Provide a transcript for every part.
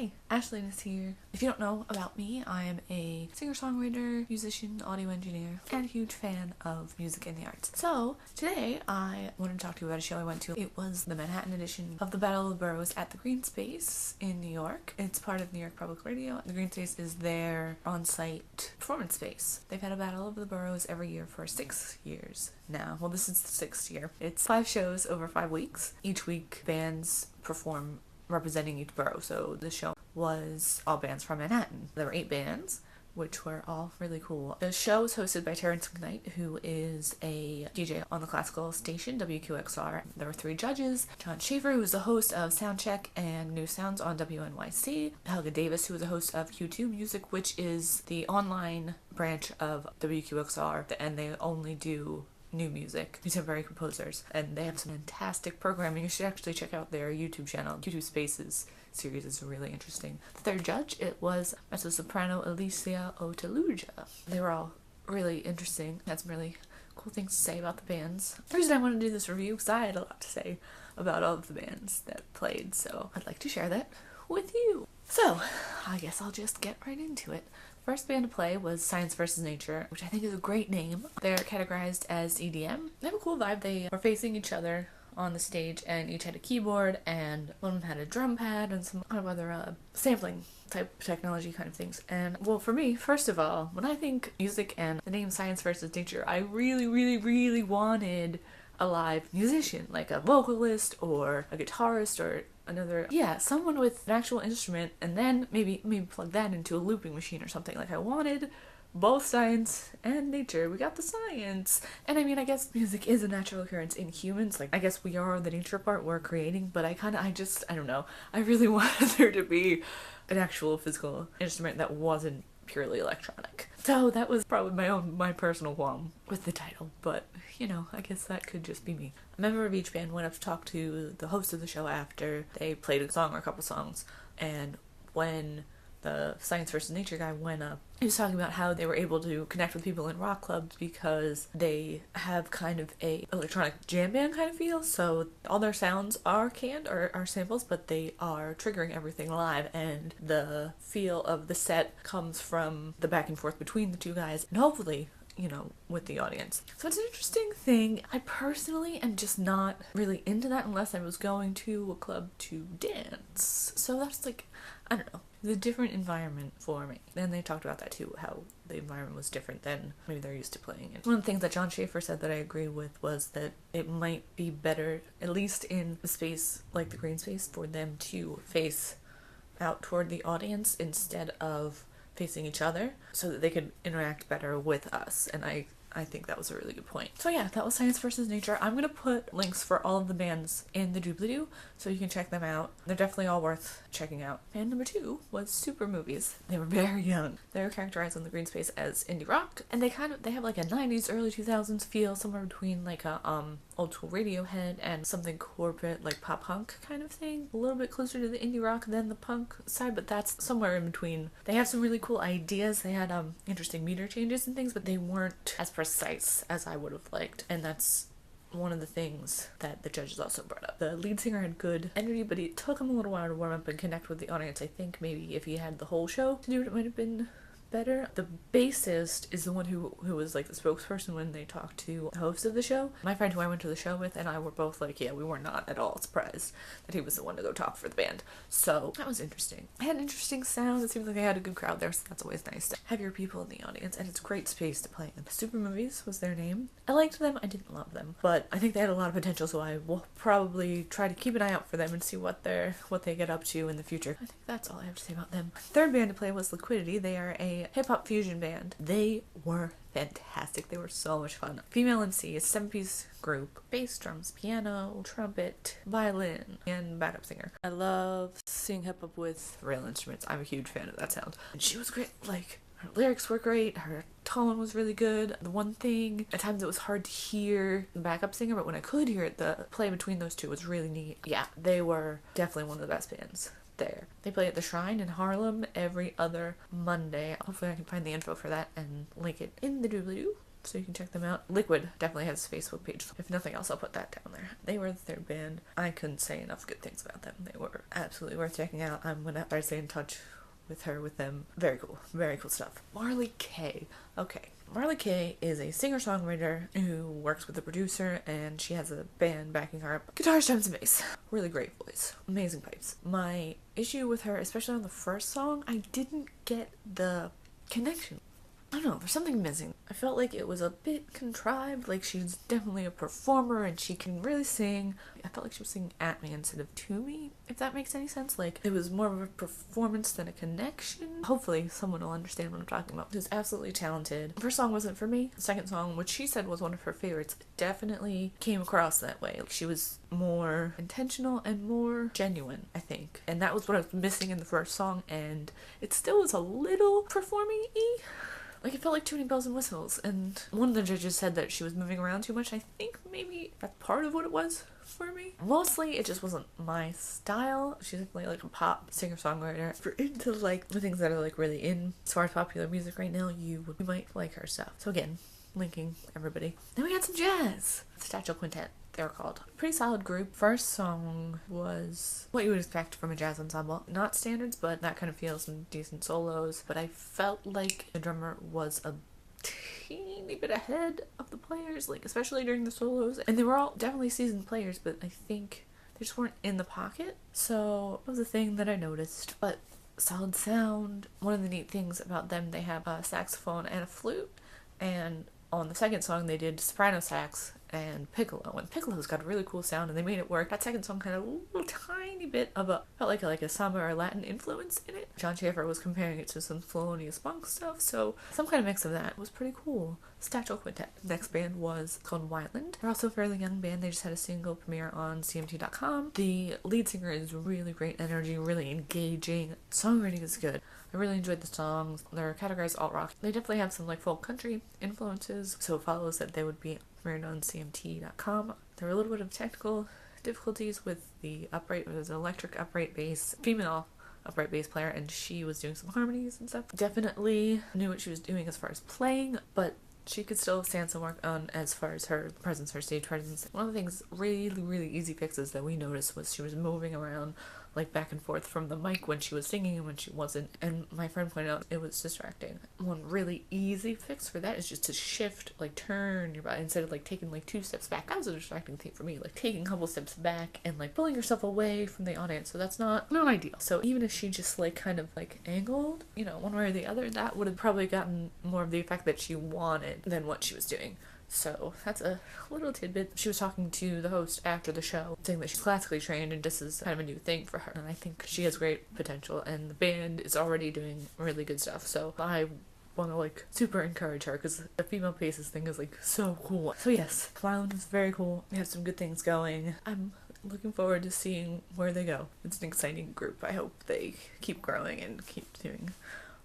Hey, Ashley is here. If you don't know about me, I am a singer-songwriter, musician, audio engineer, and a huge fan of music and the arts. So, today I wanted to talk to you about a show I went to. It was the Manhattan edition of the Battle of the Boroughs at the Greene Space in New York. It's part of New York Public Radio. The Greene Space is their on-site performance space. They've had a Battle of the Boroughs every year for 6 years now. Well, this is the 6th year. It's 5 shows over 5 weeks. Each week, bands perform representing each borough. So the show was all bands from Manhattan. There were 8 bands, which were all really cool. The show was hosted by Terrence McKnight, who is a DJ on the classical station WQXR. There were 3 judges: John Schaefer, who was the host of Soundcheck and New Sounds on WNYC; Helga Davis, who was the host of Q2 Music, which is the online branch of WQXR, and they only do new music, contemporary composers, and they have some fantastic programming. You should actually check out their YouTube channel. Q2 Spaces series is really interesting. The third judge, it was mezzo-soprano Alicia Oteluja. They were all really interesting, had some really cool things to say about the bands. The reason I wanted to do this review because I had a lot to say about all of the bands that played, so I'd like to share that with you. So, I guess I'll just get right into it. First band to play was Science vs. Nature, which I think is a great name. They're categorized as EDM. They have a cool vibe. They were facing each other on the stage, and each had a keyboard, and one of them had a drum pad and some kind of other sampling type technology kind of things. And well, for me, first of all, when I think music and the name Science vs. Nature, I really wanted a live musician, like a vocalist or a guitarist or someone with an actual instrument, and then maybe plug that into a looping machine or something. Like, I wanted both science and nature. We got the science. And I mean, I guess music is a natural occurrence in humans. Like, I guess we are the nature part we're creating, but I don't know. I really wanted there to be an actual physical instrument that wasn't purely electronic. So that was probably my personal qualm with the title, but you know, I guess that could just be me. A member of each band went up to talk to the host of the show after they played a song or a couple songs, and when the Science vs. Nature guy went up, he was talking about how they were able to connect with people in rock clubs because they have kind of a electronic jam band kind of feel, so all their sounds are canned or are samples, but they are triggering everything live, and the feel of the set comes from the back and forth between the two guys, and hopefully, you know, with the audience. So it's an interesting thing. I personally am just not really into that unless I was going to a club to dance. So that's like, I don't know, the different environment for me. And they talked about that too, how the environment was different than maybe they're used to playing in. One of the things that John Schaefer said that I agreed with was that it might be better, at least in a space like the Greene Space, for them to face out toward the audience instead of facing each other, so that they could interact better with us, and I think that was a really good point. So yeah, that was Science vs. Nature. I'm gonna put links for all of the bands in the doobly-doo, so you can check them out. They're definitely all worth checking out. Band number 2 was Super Movies. They were very young. They were characterized on the Greene Space as indie rock, and they have like a 90s, early 2000s feel, somewhere between like a old school Radiohead and something corporate like pop punk kind of thing. A little bit closer to the indie rock than the punk side, but that's somewhere in between. They have some really cool ideas. They had interesting meter changes and things, but they weren't as precise as I would have liked, and that's one of the things that the judges also brought up. The lead singer had good energy, but it took him a little while to warm up and connect with the audience. I think maybe if he had the whole show to do it, it might have been better. The bassist is the one who was like the spokesperson when they talked to the host of the show. My friend who I went to the show with and I were both like, yeah, we were not at all surprised that he was the one to go talk for the band. So that was interesting. It had interesting sound. It seems like they had a good crowd there, so that's always nice to have your people in the audience, and it's a great space to play in. Super Movies was their name. I liked them. I didn't love them, but I think they had a lot of potential, so I will probably try to keep an eye out for them and see what they get up to in the future. I think that's all I have to say about them. Third band to play was Liquidity. They are a hip-hop fusion band. They were fantastic. They were so much fun. Female MC, a 7-piece group. Bass, drums, piano, trumpet, violin, and backup singer. I love seeing hip-hop with real instruments. I'm a huge fan of that sound. And she was great. Like, her lyrics were great. Her tone was really good. The one thing, at times it was hard to hear the backup singer, but when I could hear it, the play between those two was really neat. Yeah, they were definitely one of the best bands there. They play at the Shrine in Harlem every other Monday. Hopefully I can find the info for that and link it in the doobly-doo. so you can check them out. Liquid definitely has a Facebook page. If nothing else, I'll put that down there. They were the third band. I couldn't say enough good things about them. They were absolutely worth checking out. I'm gonna try to stay in touch with them. Very cool stuff. Marley K. Okay. Marley K is a singer-songwriter who works with a producer, and she has a band backing her up. Guitars, drums, and bass. Really great voice. Amazing pipes. My issue with her, especially on the first song, I didn't get the connection. I don't know, there's something missing. I felt like it was a bit contrived, like she's definitely a performer and she can really sing. I felt like she was singing at me instead of to me, if that makes any sense. Like, it was more of a performance than a connection. Hopefully someone will understand what I'm talking about. She was absolutely talented. The first song wasn't for me. The second song, which she said was one of her favorites, definitely came across that way. Like, she was more intentional and more genuine, I think. And that was what I was missing in the first song, and it still was a little performing-y. Like, it felt like too many bells and whistles, and one of the judges said that she was moving around too much. I think maybe that's part of what it was for me. Mostly, it just wasn't my style. She's definitely like a pop singer-songwriter. If you're into like the things that are like really in as far as popular music right now, you might like her stuff. So again, linking everybody. Then we got some jazz. Satchel Quintet, they were called. Pretty solid group. First song was what you would expect from a jazz ensemble. Not standards, but that kind of feels some decent solos. But I felt like the drummer was a teeny bit ahead of the players, like especially during the solos. And they were all definitely seasoned players, but I think they just weren't in the pocket. So that was a thing that I noticed. But solid sound. One of the neat things about them, they have a saxophone and a flute. And on the second song, they did soprano sax and piccolo, and piccolo's got a really cool sound, and they made it work. That second song had a little tiny bit of felt like a samba or Latin influence in it. John Schaefer was comparing it to some Thelonious Monk stuff, so some kind of mix of that was pretty cool. Satchel Quintet. Next band was called Wyland. They're also a fairly young band. They just had a single premiere on CMT.com. The lead singer is really great energy, really engaging. Songwriting is good. I really enjoyed the songs. They're categorized alt-rock. They definitely have some like folk country influences, so it follows that they would be premiered on CMT.com. There were a little bit of technical difficulties with the upright. It was an electric upright bass, female upright bass player, and she was doing some harmonies and stuff. Definitely knew what she was doing as far as playing, but she could still stand some work on as far as her presence, her stage presence. One of the things, really easy fixes that we noticed was she was moving around like back and forth from the mic when she was singing and when she wasn't, and my friend pointed out it was distracting. One really easy fix for that is just to shift, like turn your body instead of like taking like 2 steps back. That was a distracting thing for me, like taking a couple steps back and like pulling yourself away from the audience, so that's not ideal. So even if she just like kind of like angled, you know, one way or the other, that would have probably gotten more of the effect that she wanted than what she was doing. So that's a little tidbit. She was talking to the host after the show, saying that she's classically trained and this is kind of a new thing for her. And I think she has great potential, and the band is already doing really good stuff. So I want to like super encourage her, because the female bassist thing is like so cool. So yes, Wyland is very cool. They have some good things going. I'm looking forward to seeing where they go. It's an exciting group. I hope they keep growing and keep doing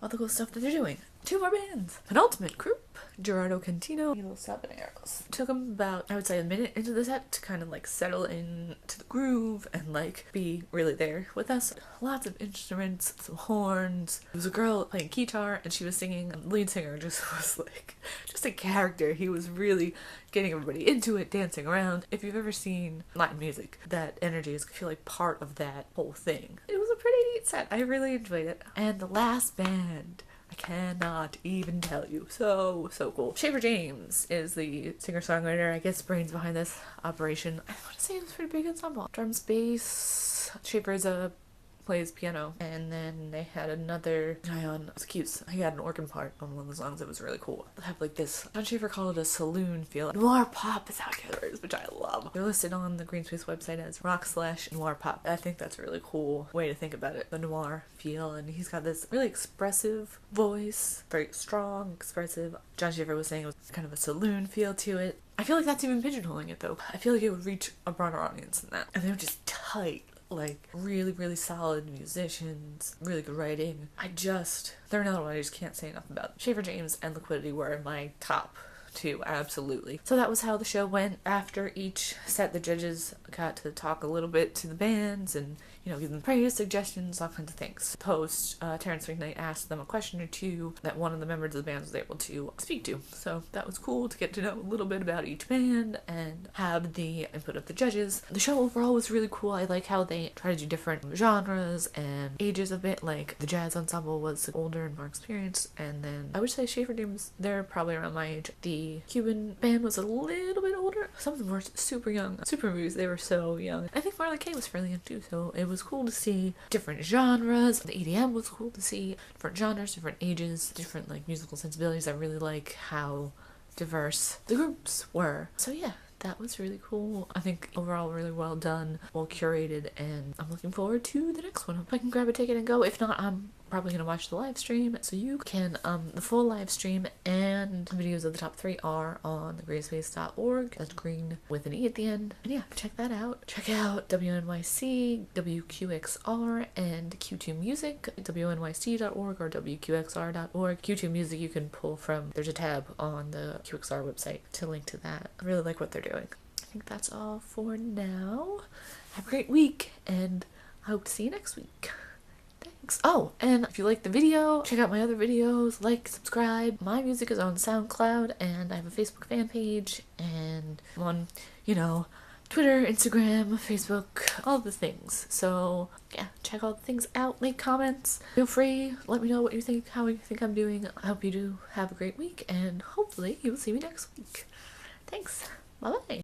all the cool stuff that they're doing. 2 more bands. Penultimate group, Gerardo Cantino and Los Habaneros. Took them about, I would say, a minute into the set to kind of like settle in to the groove and like be really there with us. Lots of instruments, some horns. There was a girl playing guitar and she was singing. The lead singer just was like, just a character. He was really getting everybody into it, dancing around. If you've ever seen Latin music, that energy is, I feel like, part of that whole thing. It was a pretty neat set. I really enjoyed it. And the last band, I cannot even tell you. So cool. Schaefer James is the singer-songwriter, I guess, brains behind this operation. I want to say it was a pretty big ensemble. Drums, bass. Schaefer's plays piano, and then they had another guy on. It was cute. He had an organ part on one of the songs. It was really cool. They have like this, John Schaefer called it a saloon feel. Noir pop is how it is, which I love. They're listed on the Greene Space website as rock/noir pop. I think that's a really cool way to think about it. The noir feel, and he's got this really expressive voice, very strong, expressive. John Schaefer was saying it was kind of a saloon feel to it. I feel like that's even pigeonholing it though. I feel like it would reach a broader audience than that. And they were just tight. Like, really solid musicians, really good writing. They're another one I just can't say enough about. Schaefer James and Liquidity were my top too, absolutely. So that was how the show went. After each set, the judges got to talk a little bit to the bands and, you know, give them praise, suggestions, all kinds of things. Post, Terrence McKnight asked them a question or two that one of the members of the band was able to speak to. So that was cool to get to know a little bit about each band and have the input of the judges. The show overall was really cool. I like how they try to do different genres and ages a bit. Like the jazz ensemble was older and more experienced, and then I would say Schaefer Dreams, they're probably around my age. The Cuban band was a little bit older. Some of them were super young. Super movies, they were so young. I think Marla Kay was fairly young too, so it was cool to see different genres. The EDM was cool to see different genres, different ages, different like musical sensibilities. I really like how diverse the groups were. So yeah, that was really cool. I think overall really well done, well curated, and I'm looking forward to the next one. Hope I can grab a ticket and go. If not, I'm probably gonna watch the live stream. So you can, the full live stream and videos of the top 3 are on the greenspace.org. That's Greene with an E at the end. And yeah, check that out. Check out WNYC, WQXR, and Q2 Music, WNYC.org or WQXR.org. Q2 Music you can pull from, there's a tab on the QXR website to link to that. I really like what they're doing. I think that's all for now. Have a great week, and I hope to see you next week. Thanks. Oh, and if you like the video, check out my other videos, like, subscribe. My music is on SoundCloud, and I have a Facebook fan page, and I'm on, you know, Twitter, Instagram, Facebook, all the things. So yeah, check all the things out, leave comments, feel free, let me know what you think, how you think I'm doing. I hope you do have a great week, and hopefully you will see me next week. Thanks. Bye-bye.